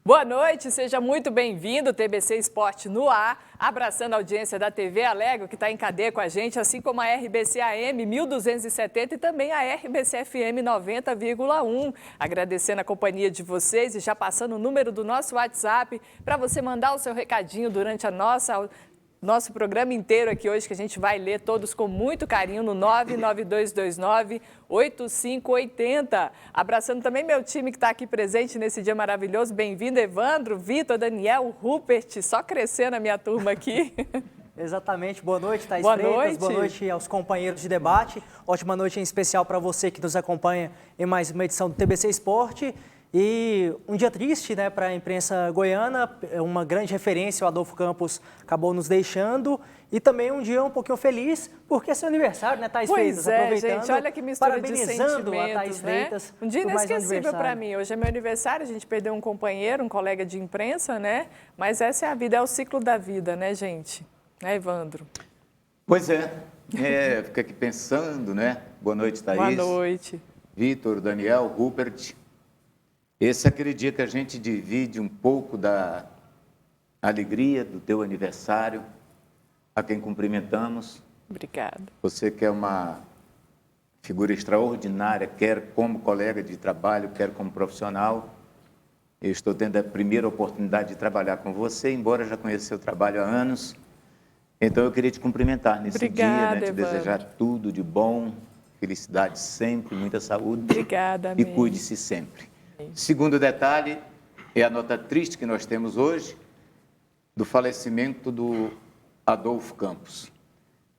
Boa noite, seja muito bem-vindo, TBC Esporte no ar, abraçando a audiência da TV Alegro, que está em cadeia com a gente, assim como a RBC AM 1270 e também a RBC FM 90,1. Agradecendo a companhia de vocês e já passando o número do nosso WhatsApp para você mandar o seu recadinho durante nosso programa inteiro aqui hoje, que a gente vai ler todos com muito carinho no 99229-8580. Abraçando também meu time que está aqui presente nesse dia maravilhoso. Bem-vindo, Evandro, Vitor, Daniel, Rupert, só crescendo a minha turma aqui. Exatamente. Boa noite, Thaís Boa Freitas. noite. Boa noite aos companheiros de debate. Ótima noite em especial para você que nos acompanha em mais uma edição do TBC Esporte. E um dia triste, né, para a imprensa goiana, uma grande referência, o Adolfo Campos acabou nos deixando. E também um dia um pouquinho feliz, porque é seu aniversário, né, Thaís Freitas? Pois é, gente, olha que mistura de sentimentos, a Thaís Freitas, né? Um dia por mais inesquecível para mim. Hoje é meu aniversário, a gente perdeu um companheiro, um colega de imprensa, né? Mas essa é a vida, é o ciclo da vida, né, gente? Né, Evandro? Pois é, fica aqui pensando, né? Boa noite, Thaís. Boa noite. Vitor, Daniel, Rupert. Esse é aquele dia que a gente divide um pouco da alegria do teu aniversário, a quem cumprimentamos. Obrigada. Você que é uma figura extraordinária, quer como colega de trabalho, quer como profissional. Eu estou tendo a primeira oportunidade de trabalhar com você, embora já conheça seu trabalho há anos. Então, eu queria te cumprimentar nesse Obrigada, dia, né? Te Evandro. desejar tudo de bom, felicidade sempre, muita saúde. Obrigada, E amém. cuide-se sempre. Segundo detalhe, é a nota triste que nós temos hoje do falecimento do Adolfo Campos.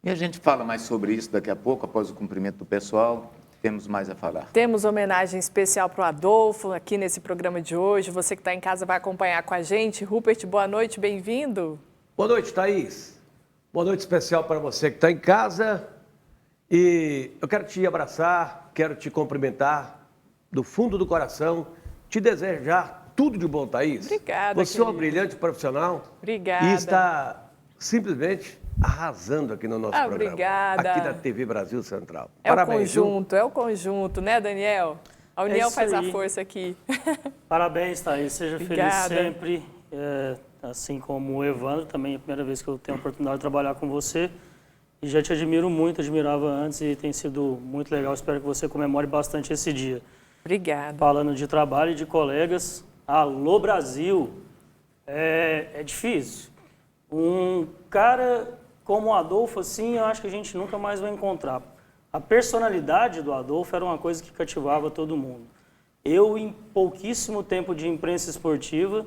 E a gente fala mais sobre isso daqui a pouco, após o cumprimento do pessoal. Temos mais a falar. Temos homenagem especial para o Adolfo aqui nesse programa de hoje. Você que está em casa vai acompanhar com a gente. Rupert, boa noite, bem-vindo. Boa noite, Thaís. Boa noite especial para você que está em casa. E eu quero te abraçar, quero te cumprimentar do fundo do coração, te desejar tudo de bom, Thaís. Obrigada, Você é uma querido. brilhante profissional. Obrigada. E está simplesmente arrasando aqui no nosso programa. Obrigada. Aqui na TV Brasil Central. É o conjunto, né, Daniel? A união isso faz a aí. força aqui. Parabéns, Thaís. Seja Obrigada. feliz sempre. Assim como o Evandro, também é a primeira vez que eu tenho a oportunidade de trabalhar com você. E já te admiro muito, admirava antes e tem sido muito legal. Espero que você comemore bastante esse dia. Obrigada. Falando de trabalho e de colegas, alô Brasil, é difícil. Um cara como o Adolfo, assim, eu acho que a gente nunca mais vai encontrar. A personalidade do Adolfo era uma coisa que cativava todo mundo. Eu, em pouquíssimo tempo de imprensa esportiva,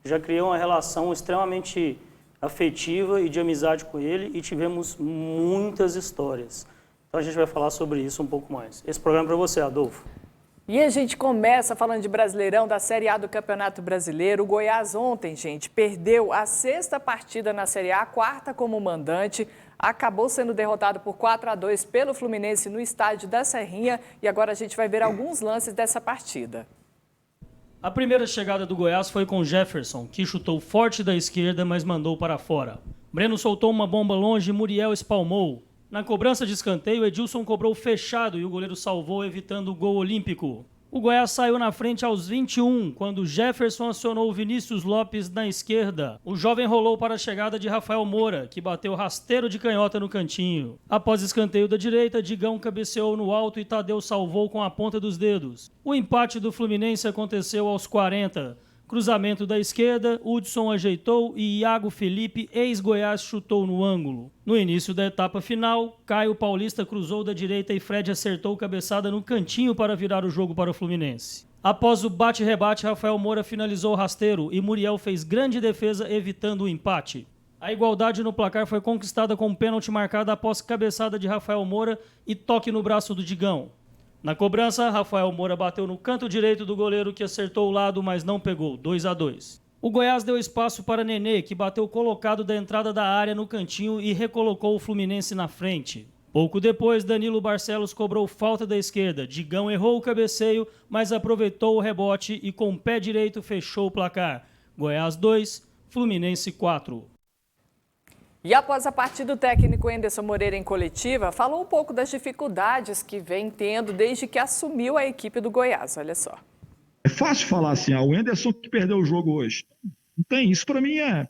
já criei uma relação extremamente afetiva e de amizade com ele e tivemos muitas histórias. Então a gente vai falar sobre isso um pouco mais. Esse programa é para você, Adolfo. E a gente começa falando de Brasileirão, da Série A do Campeonato Brasileiro. O Goiás ontem, gente, perdeu a 6ª partida na Série A, a 4ª como mandante. Acabou sendo derrotado por 4-2 pelo Fluminense no estádio da Serrinha. E agora a gente vai ver alguns lances dessa partida. A primeira chegada do Goiás foi com Jefferson, que chutou forte da esquerda, mas mandou para fora. Breno soltou uma bomba longe e Muriel espalmou. Na cobrança de escanteio, Edilson cobrou fechado e o goleiro salvou, evitando o gol olímpico. O Goiás saiu na frente aos 21, quando Jefferson acionou Vinícius Lopes na esquerda. O jovem rolou para a chegada de Rafael Moura, que bateu rasteiro de canhota no cantinho. Após escanteio da direita, Digão cabeceou no alto e Tadeu salvou com a ponta dos dedos. O empate do Fluminense aconteceu aos 40. Cruzamento da esquerda, Hudson ajeitou e Iago Felipe, ex-Goiás, chutou no ângulo. No início da etapa final, Caio Paulista cruzou da direita e Fred acertou cabeçada no cantinho para virar o jogo para o Fluminense. Após o bate-rebate, Rafael Moura finalizou o rasteiro e Muriel fez grande defesa evitando o empate. A igualdade no placar foi conquistada com um pênalti marcado após cabeçada de Rafael Moura e toque no braço do Digão. Na cobrança, Rafael Moura bateu no canto direito do goleiro que acertou o lado, mas não pegou, 2-2. O Goiás deu espaço para Nenê, que bateu colocado da entrada da área no cantinho e recolocou o Fluminense na frente. Pouco depois, Danilo Barcelos cobrou falta da esquerda. Digão errou o cabeceio, mas aproveitou o rebote e com o pé direito fechou o placar. Goiás 2, Fluminense 4. E após a partida, o técnico Anderson Moreira, em coletiva, falou um pouco das dificuldades que vem tendo desde que assumiu a equipe do Goiás. Olha só. É fácil falar assim, o Wenderson que perdeu o jogo hoje. Não tem, isso para mim é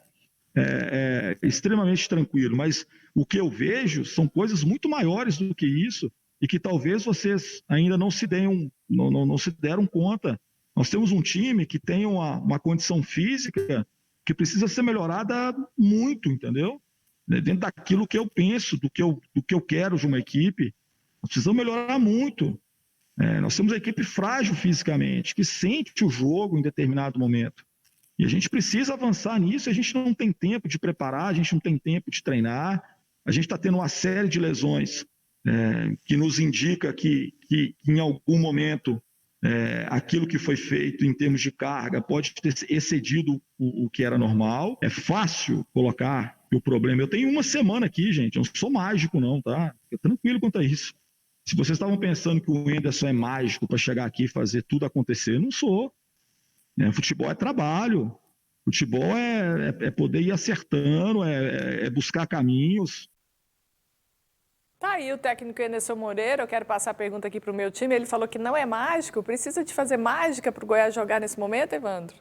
extremamente tranquilo, mas o que eu vejo são coisas muito maiores do que isso e que talvez vocês ainda não se deram conta. Nós temos um time que tem uma condição física que precisa ser melhorada muito, entendeu? Dentro daquilo que eu penso, do que eu quero de uma equipe, nós precisamos melhorar muito. Nós temos uma equipe frágil fisicamente, que sente o jogo em determinado momento. E a gente precisa avançar nisso, a gente não tem tempo de preparar, a gente não tem tempo de treinar, a gente está tendo uma série de lesões que nos indica que em algum momento aquilo que foi feito em termos de carga pode ter excedido o que era normal. É fácil colocar o problema. Eu tenho uma semana aqui, gente, eu não sou mágico não, tá? Fica tranquilo quanto a isso. Se vocês estavam pensando que o Wenderson é mágico para chegar aqui e fazer tudo acontecer, eu não sou. Futebol é trabalho, futebol é poder ir acertando, é buscar caminhos. Tá aí o técnico Enderson Moreira, eu quero passar a pergunta aqui para o meu time, ele falou que não é mágico, precisa de fazer mágica para o Goiás jogar nesse momento, Evandro?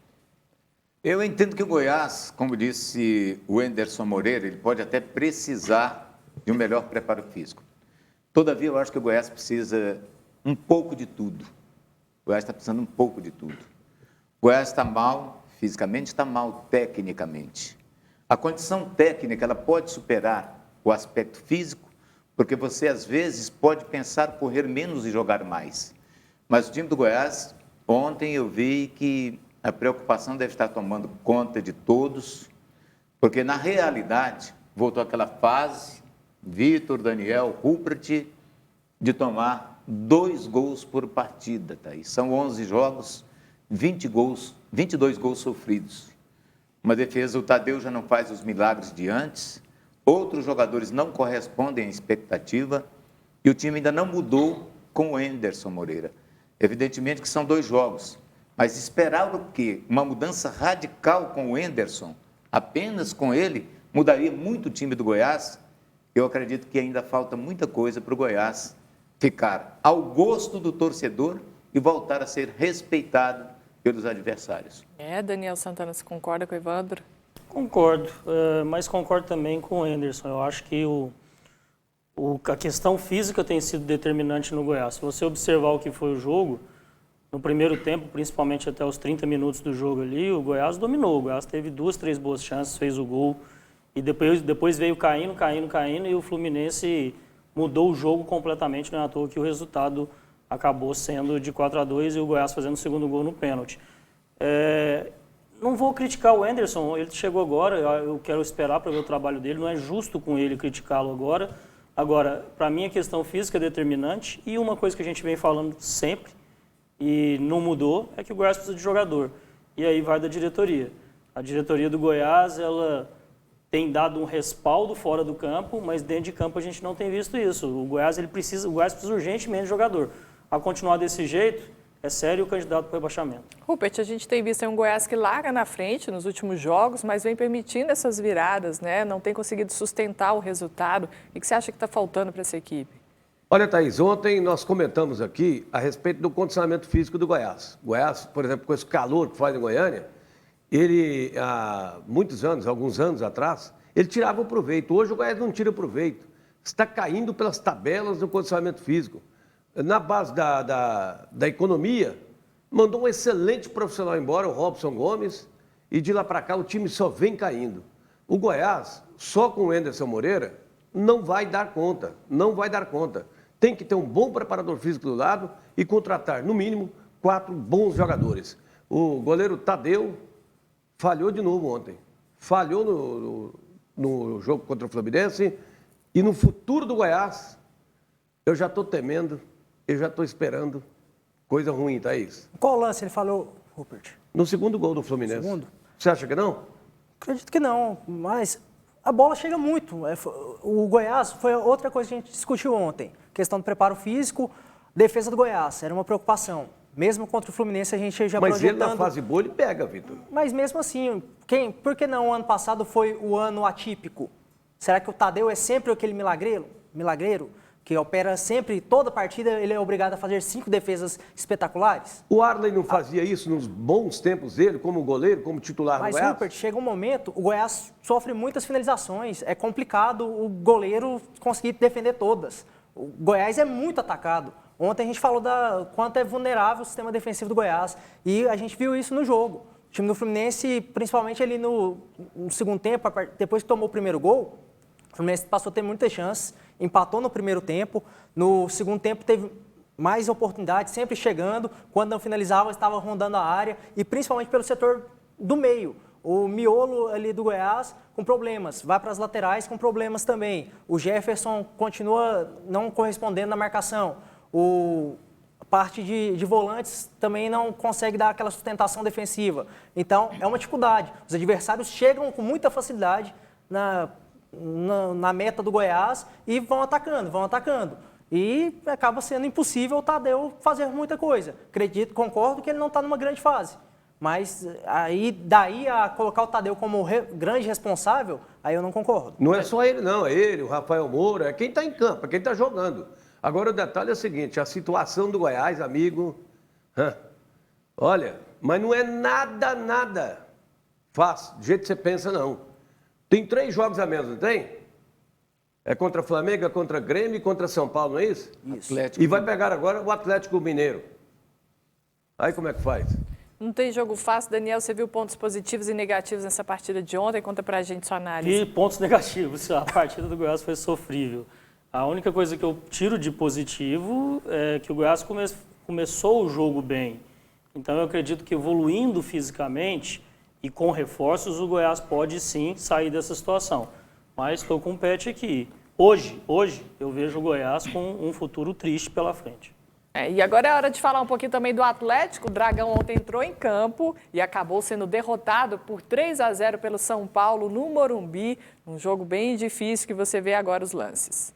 Eu entendo que o Goiás, como disse o Enderson Moreira, ele pode até precisar de um melhor preparo físico. Todavia, eu acho que o Goiás precisa um pouco de tudo. O Goiás está precisando um pouco de tudo. O Goiás está mal fisicamente, está mal tecnicamente. A condição técnica, ela pode superar o aspecto físico, porque você, às vezes, pode pensar correr menos e jogar mais. Mas o time do Goiás, ontem eu vi que a preocupação deve estar tomando conta de todos, porque, na realidade, voltou aquela fase, Vitor, Daniel, Rupert, de tomar 2 gols por partida. Tá? E são 11 jogos, 22 gols sofridos. Uma defesa, o Tadeu já não faz os milagres de antes, outros jogadores não correspondem à expectativa e o time ainda não mudou com o Enderson Moreira. Evidentemente que são 2 jogos, mas esperar o quê? Uma mudança radical com o Enderson, apenas com ele, mudaria muito o time do Goiás. Eu acredito que ainda falta muita coisa para o Goiás ficar ao gosto do torcedor e voltar a ser respeitado pelos adversários. Daniel Santana, você concorda com o Evandro? Concordo, mas concordo também com o Enderson. Eu acho que a questão física tem sido determinante no Goiás. Se você observar o que foi o jogo, no primeiro tempo, principalmente até os 30 minutos do jogo ali, o Goiás dominou. O Goiás teve 2, 3 boas chances, fez o gol. E depois veio caindo, e o Fluminense mudou o jogo completamente, não é à toa que o resultado acabou sendo de 4-2 e o Goiás fazendo o segundo gol no pênalti. Não vou criticar o Enderson, ele chegou agora, eu quero esperar para ver o trabalho dele, não é justo com ele criticá-lo agora. Agora, para mim a questão física é determinante e uma coisa que a gente vem falando sempre e não mudou é que o Goiás precisa de jogador. E aí vai da diretoria. A diretoria do Goiás, ela tem dado um respaldo fora do campo, mas dentro de campo a gente não tem visto isso. O Goiás precisa urgentemente de jogador. A continuar desse jeito, é sério o candidato para o rebaixamento. Rupert, a gente tem visto um Goiás que larga na frente nos últimos jogos, mas vem permitindo essas viradas, né? Não tem conseguido sustentar o resultado. O que você acha que está faltando para essa equipe? Olha, Thaís, ontem nós comentamos aqui a respeito do condicionamento físico do Goiás. O Goiás, por exemplo, com esse calor que faz em Goiânia, ele, há alguns anos atrás, ele tirava o proveito. Hoje o Goiás não tira proveito. Está caindo pelas tabelas do condicionamento físico. Na base da economia, mandou um excelente profissional embora, o Robson Gomes, e de lá para cá o time só vem caindo. O Goiás, só com o Enderson Moreira, não vai dar conta, Tem que ter um bom preparador físico do lado e contratar, no mínimo, 4 bons jogadores. O goleiro Tadeu falhou de novo ontem. Falhou no jogo contra o Fluminense e no futuro do Goiás, eu já estou temendo, eu já estou esperando coisa ruim, Thaís. Qual lance ele falou, Rupert? No segundo gol do Fluminense. Segundo? Você acha que não? Acredito que não, mas a bola chega muito. O Goiás foi outra coisa que a gente discutiu ontem. Questão do preparo físico, defesa do Goiás, era uma preocupação. Mesmo contra o Fluminense a gente já projetando... Mas ele na fase boa ele pega, Vitor. Mas mesmo assim, por que não o ano passado foi o ano atípico? Será que o Tadeu é sempre aquele milagreiro? que opera sempre, toda partida, ele é obrigado a fazer 5 defesas espetaculares. O Arley não fazia isso nos bons tempos dele, como goleiro, como titular do Mas, Goiás? Rupert, chega um momento, o Goiás sofre muitas finalizações. É complicado o goleiro conseguir defender todas. O Goiás é muito atacado. Ontem a gente falou da quanto é vulnerável o sistema defensivo do Goiás. E a gente viu isso no jogo. O time do Fluminense, principalmente ali no segundo tempo, depois que tomou o primeiro gol, o Fluminense passou a ter muitas chances, empatou no primeiro tempo. No segundo tempo teve mais oportunidades, sempre chegando. Quando não finalizava, estava rondando a área. E principalmente pelo setor do meio. O miolo ali do Goiás com problemas, vai para as laterais com problemas também. O Jefferson continua não correspondendo na marcação. A parte de volantes também não consegue dar aquela sustentação defensiva. Então, é uma dificuldade. Os adversários chegam com muita facilidade na meta do Goiás e vão atacando. E acaba sendo impossível o Tadeu fazer muita coisa. Concordo que ele não está numa grande fase. Mas daí a colocar o Tadeu como grande responsável, aí eu não concordo. Não é só ele, não. É ele, o Rafael Moura, é quem está em campo, é quem está jogando. Agora, o detalhe é o seguinte, a situação do Goiás, amigo, olha, mas não é nada fácil, do jeito que você pensa, não. Tem 3 jogos a menos, não tem? É contra Flamengo, é contra Grêmio e contra São Paulo, não é isso? Atlético. E vai pegar agora o Atlético Mineiro. Aí como é que faz? Não tem jogo fácil, Daniel. Você viu pontos positivos e negativos nessa partida de ontem? Conta pra gente sua análise. E pontos negativos. A partida do Goiás foi sofrível. A única coisa que eu tiro de positivo é que o Goiás começou o jogo bem. Então eu acredito que evoluindo fisicamente e com reforços, o Goiás pode sim sair dessa situação. Mas estou com o pet aqui. Hoje eu vejo o Goiás com um futuro triste pela frente. E agora é hora de falar um pouquinho também do Atlético. O Dragão ontem entrou em campo e acabou sendo derrotado por 3-0 pelo São Paulo no Morumbi. Um jogo bem difícil que você vê agora os lances.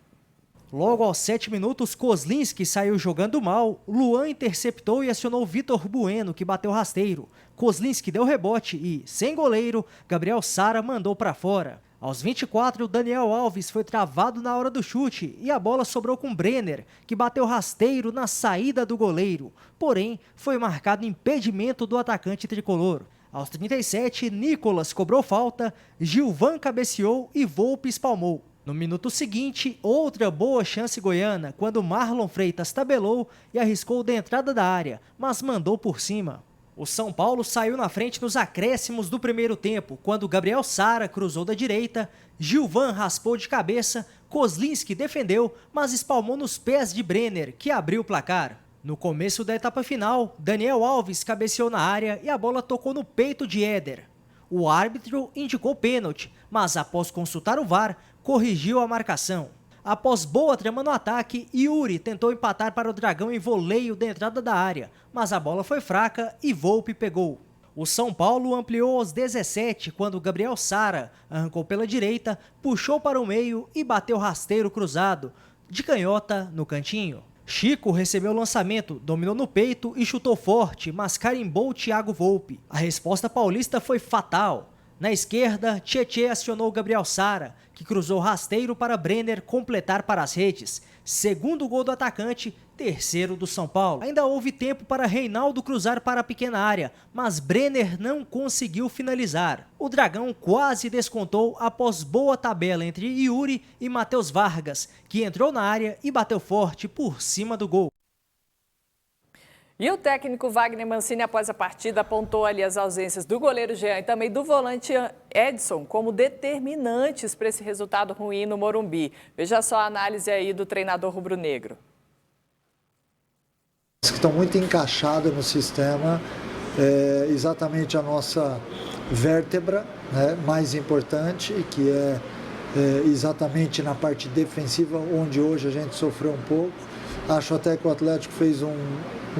Logo aos 7 minutos, Kozlinski saiu jogando mal, Luan interceptou e acionou Vitor Bueno, que bateu rasteiro. Kozlinski deu rebote e, sem goleiro, Gabriel Sara mandou para fora. Aos 24, Daniel Alves foi travado na hora do chute e a bola sobrou com Brenner, que bateu rasteiro na saída do goleiro. Porém, foi marcado impedimento do atacante tricolor. Aos 37, Nicolas cobrou falta, Gilvan cabeceou e Volpe espalmou. No minuto seguinte, outra boa chance goiana, quando Marlon Freitas tabelou e arriscou da entrada da área, mas mandou por cima. O São Paulo saiu na frente nos acréscimos do primeiro tempo, quando Gabriel Sara cruzou da direita, Gilvan raspou de cabeça, Kozlinski defendeu, mas espalmou nos pés de Brenner, que abriu o placar. No começo da etapa final, Daniel Alves cabeceou na área e a bola tocou no peito de Éder. O árbitro indicou pênalti, mas após consultar o VAR, corrigiu a marcação. Após boa trama no ataque, Yuri tentou empatar para o Dragão em voleio da entrada da área, mas a bola foi fraca e Volpe pegou. O São Paulo ampliou aos 17 quando Gabriel Sara arrancou pela direita, puxou para o meio e bateu rasteiro cruzado, de canhota no cantinho. Chico recebeu o lançamento, dominou no peito e chutou forte, mas carimbou Thiago Volpe. A resposta paulista foi fatal. Na esquerda, Tietê acionou Gabriel Sara, que cruzou rasteiro para Brenner completar para as redes. Segundo gol do atacante, terceiro do São Paulo. Ainda houve tempo para Reinaldo cruzar para a pequena área, mas Brenner não conseguiu finalizar. O Dragão quase descontou após boa tabela entre Yuri e Matheus Vargas, que entrou na área e bateu forte por cima do gol. E o técnico Wagner Mancini, após a partida, apontou ali as ausências do goleiro Jean e também do volante Edson como determinantes para esse resultado ruim no Morumbi. Veja só a análise aí do treinador rubro-negro. Que estão muito encaixados no sistema, exatamente a nossa vértebra, né, mais importante, que é exatamente na parte defensiva, onde hoje a gente sofreu um pouco. Acho até que o Atlético fez um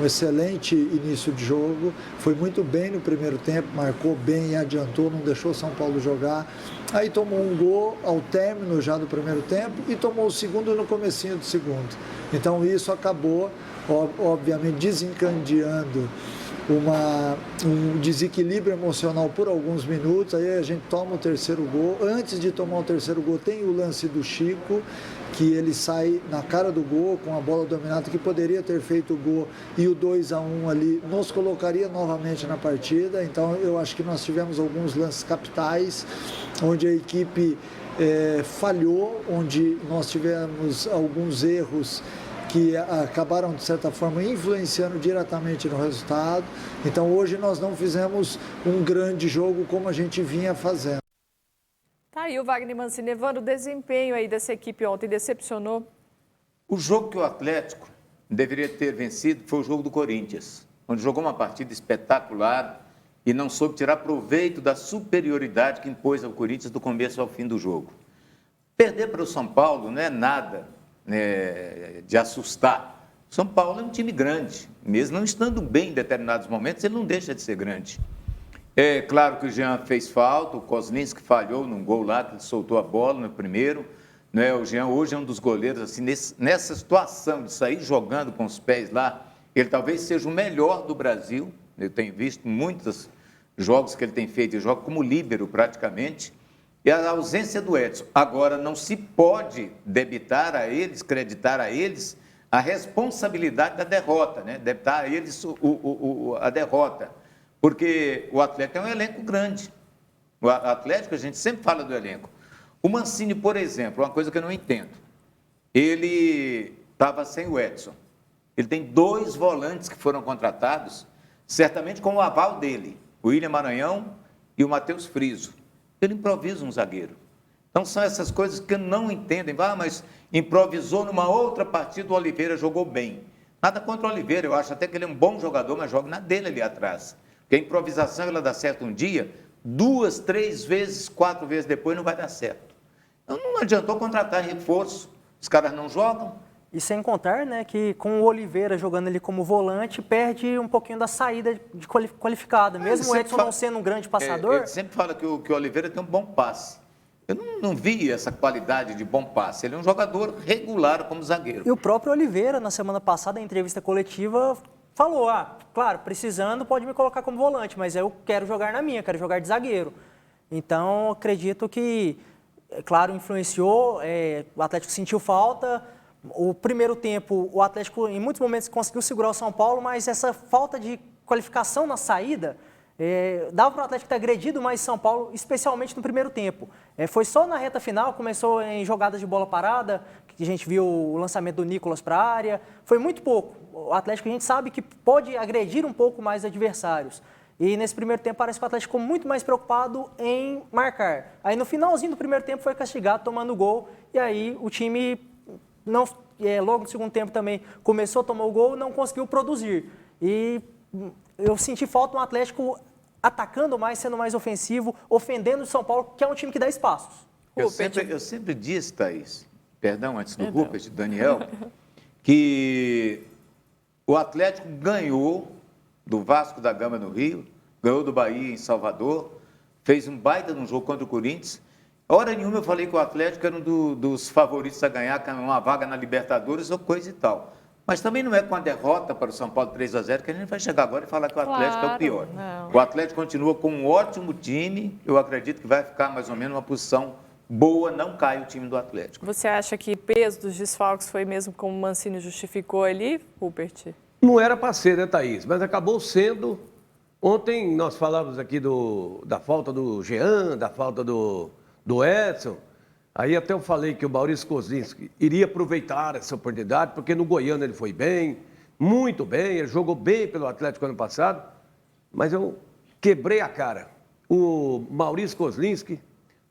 excelente início de jogo, foi muito bem no primeiro tempo, marcou bem e adiantou, não deixou o São Paulo jogar. Aí tomou um gol ao término já do primeiro tempo e tomou o segundo no comecinho do segundo. Então isso acabou, obviamente, desencadeando um desequilíbrio emocional por alguns minutos, aí a gente toma o terceiro gol. Antes de tomar o terceiro gol, tem o lance do Chico, que ele sai na cara do gol com a bola dominada, que poderia ter feito o gol, e o 2-1 ali nos colocaria novamente na partida. Então eu acho que nós tivemos alguns lances capitais, onde a equipe falhou, onde nós tivemos alguns erros que acabaram, de certa forma, influenciando diretamente no resultado. Então, hoje nós não fizemos um grande jogo como a gente vinha fazendo. Tá aí o Wagner Mancini. Evandro, o desempenho aí dessa equipe ontem decepcionou? O jogo que o Atlético deveria ter vencido foi o jogo do Corinthians, onde jogou uma partida espetacular e não soube tirar proveito da superioridade que impôs ao Corinthians do começo ao fim do jogo. Perder para o São Paulo não é nada de assustar. São Paulo é um time grande, mesmo não estando bem em determinados momentos, ele não deixa de ser grande. É claro que o Jean fez falta, o Kozlinski falhou num gol lá, que ele soltou a bola no primeiro. Né? O Jean hoje é um dos goleiros, assim, nessa situação de sair jogando com os pés lá, ele talvez seja o melhor do Brasil. Eu tenho visto muitos jogos que ele tem feito, ele joga como líbero praticamente. E a ausência do Edson. Agora, não se pode debitar a eles, creditar a eles, a responsabilidade da derrota, né? Debitar a eles a derrota. Porque o Atlético é um elenco grande. O Atlético, a gente sempre fala do elenco. O Mancini, por exemplo, uma coisa que eu não entendo. Ele estava sem o Edson. Ele tem 2 volantes que foram contratados, certamente com o aval dele. O William Maranhão e o Matheus Friso. Ele improvisa um zagueiro. Então, são essas coisas que não entendem. Mas improvisou numa outra partida, o Oliveira jogou bem. Nada contra o Oliveira, eu acho até que ele é um bom jogador, mas joga na dele ali atrás. Porque a improvisação, ela dá certo um dia, 2, 3 vezes, 4 vezes depois não vai dar certo. Então, não adiantou contratar reforço, os caras não jogam. E sem contar, né, que com o Oliveira jogando ele como volante, perde um pouquinho da saída de qualificada. Mesmo o Edson não sendo um grande passador... Ele sempre fala que o Oliveira tem um bom passe. Eu não vi essa qualidade de bom passe. Ele é um jogador regular como zagueiro. E o próprio Oliveira, na semana passada, em entrevista coletiva, falou, claro, precisando pode me colocar como volante, mas eu quero jogar na minha, quero jogar de zagueiro. Então, acredito que, claro, influenciou, o Atlético sentiu falta. O primeiro tempo, o Atlético, em muitos momentos, conseguiu segurar o São Paulo, mas essa falta de qualificação na saída dava para o Atlético ter agredido mais São Paulo, especialmente no primeiro tempo. Foi só na reta final, começou em jogadas de bola parada, que a gente viu o lançamento do Nicolas para a área. Foi muito pouco. O Atlético, a gente sabe que pode agredir um pouco mais adversários. E nesse primeiro tempo parece que o Atlético ficou muito mais preocupado em marcar. Aí no finalzinho do primeiro tempo foi castigado, tomando gol, e aí o time... logo no segundo tempo também começou a tomar o gol, não conseguiu produzir. E eu senti falta do Atlético atacando mais, sendo mais ofensivo, ofendendo o São Paulo, que é um time que dá espaços. Eu sempre disse, Thaís, perdão, antes do Rupert, Daniel, que o Atlético ganhou do Vasco da Gama no Rio, ganhou do Bahia em Salvador, fez um baita num jogo contra o Corinthians. Hora nenhuma eu falei que o Atlético era um dos favoritos a ganhar uma vaga na Libertadores ou coisa e tal. Mas também não é com a derrota para o São Paulo 3-0 que a gente vai chegar agora e falar que o Atlético é o pior. Não. O Atlético continua com um ótimo time, eu acredito que vai ficar mais ou menos uma posição boa, não cai o time do Atlético. Você acha que o peso dos desfalques foi mesmo como o Mancini justificou ali, Rupert? Não era para ser, né, Thaís? Mas acabou sendo. Ontem nós falávamos aqui da falta do Jean, da falta do Edson. Aí até eu falei que o Maurício Kozlinski iria aproveitar essa oportunidade, porque no Goiânia ele foi bem, muito bem, ele jogou bem pelo Atlético ano passado, mas eu quebrei a cara. O Maurício Kozlinski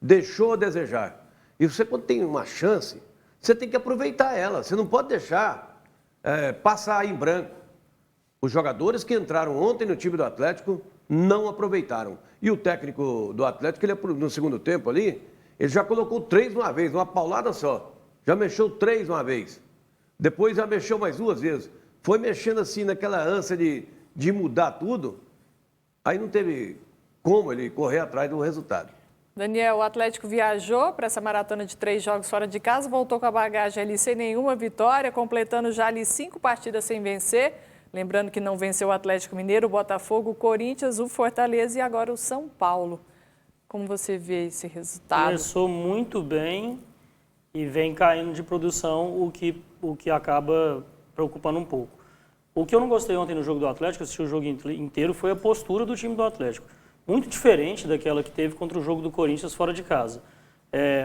deixou a desejar. E você, quando tem uma chance, você tem que aproveitar ela, você não pode deixar passar em branco. Os jogadores que entraram ontem no time do Atlético não aproveitaram. E o técnico do Atlético, ele no segundo tempo ali, ele já colocou 3 de uma vez, numa paulada só. Já mexeu 3 de uma vez. Depois já mexeu mais 2 vezes. Foi mexendo assim naquela ânsia de mudar tudo. Aí não teve como ele correr atrás do resultado. Daniel, o Atlético viajou para essa maratona de 3 jogos fora de casa, voltou com a bagagem ali sem nenhuma vitória, completando já ali 5 partidas sem vencer. Lembrando que não venceu o Atlético Mineiro, o Botafogo, o Corinthians, o Fortaleza e agora o São Paulo. Como você vê esse resultado? Começou muito bem e vem caindo de produção, o que acaba preocupando um pouco. O que eu não gostei ontem no jogo do Atlético, assisti o jogo inteiro, foi a postura do time do Atlético. Muito diferente daquela que teve contra o jogo do Corinthians fora de casa.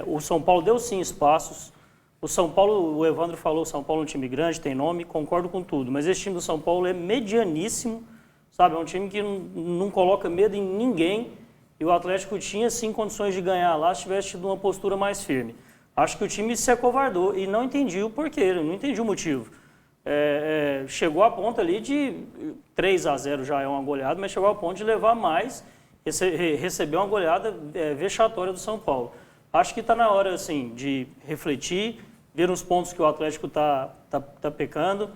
O São Paulo deu sim espaços. O São Paulo, o Evandro falou, o São Paulo é um time grande, tem nome, concordo com tudo. Mas esse time do São Paulo é medianíssimo, sabe? É um time que não coloca medo em ninguém. E o Atlético tinha sim condições de ganhar lá se tivesse tido uma postura mais firme. Acho que o time se acovardou e não entendi o porquê, não entendi o motivo. Chegou a ponto ali de 3-0 já é uma goleada, mas chegou a ponto de levar mais, receber uma goleada vexatória do São Paulo. Acho que está na hora assim, de refletir, ver os pontos que o Atlético tá pecando.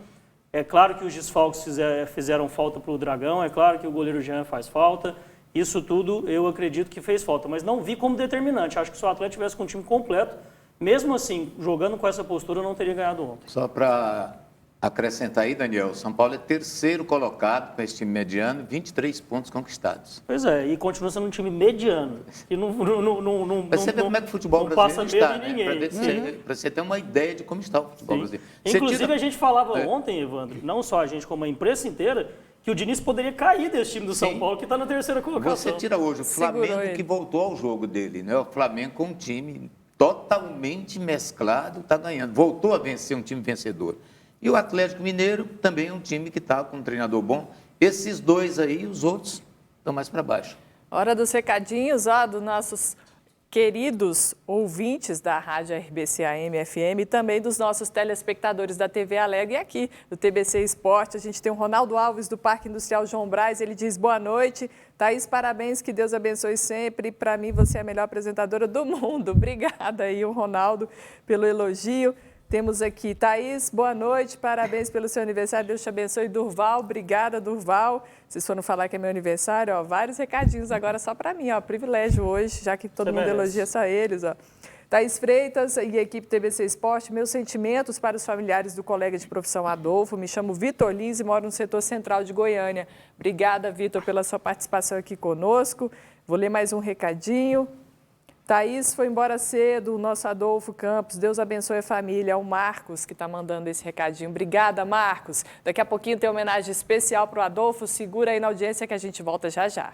É claro que os desfalques fizeram falta para o Dragão, é claro que o goleiro Jean faz falta. Isso tudo eu acredito que fez falta, mas não vi como determinante. Acho que se o Atlético tivesse com o time completo, mesmo assim, jogando com essa postura, não teria ganhado ontem. Só para acrescentar aí, Daniel, o São Paulo é terceiro colocado com esse time mediano, 23 pontos conquistados. Pois é, e continua sendo um time mediano. E não você vê como é que o futebol brasileiro está, né? Para você ter uma ideia de como está o futebol brasileiro. Inclusive, a gente falava ontem, Evandro, não só a gente, como a imprensa inteira, que o Diniz poderia cair desse time do São Paulo, que está na terceira colocação. Você tira hoje o Flamengo, que voltou ao jogo dele, né? O Flamengo com um time totalmente mesclado, está ganhando. Voltou a vencer, um time vencedor. E o Atlético Mineiro também é um time que está com um treinador bom. Esses dois aí, os outros estão mais para baixo. Hora dos recadinhos, dos nossos queridos ouvintes da Rádio RBC AM FM e também dos nossos telespectadores da TV Alegre e aqui do TBC Esporte. A gente tem o Ronaldo Alves do Parque Industrial João Brás, ele diz boa noite. Thaís, parabéns, que Deus abençoe sempre. Para mim, você é a melhor apresentadora do mundo. Obrigada aí, o Ronaldo, pelo elogio. Temos aqui, Thaís, boa noite, parabéns pelo seu aniversário, Deus te abençoe. Durval, obrigada, Durval. Vocês foram falar que é meu aniversário, vários recadinhos agora só para mim, privilégio hoje, já que todo mundo elogia só eles, Thaís Freitas e a equipe TBC Esporte, meus sentimentos para os familiares do colega de profissão Adolfo, me chamo Vitor Lins e moro no setor central de Goiânia. Obrigada, Vitor, pela sua participação aqui conosco. Vou ler mais um recadinho. Thaís foi embora cedo, o nosso Adolfo Campos, Deus abençoe a família, é o Marcos que está mandando esse recadinho. Obrigada, Marcos. Daqui a pouquinho tem homenagem especial para o Adolfo, segura aí na audiência que a gente volta já já.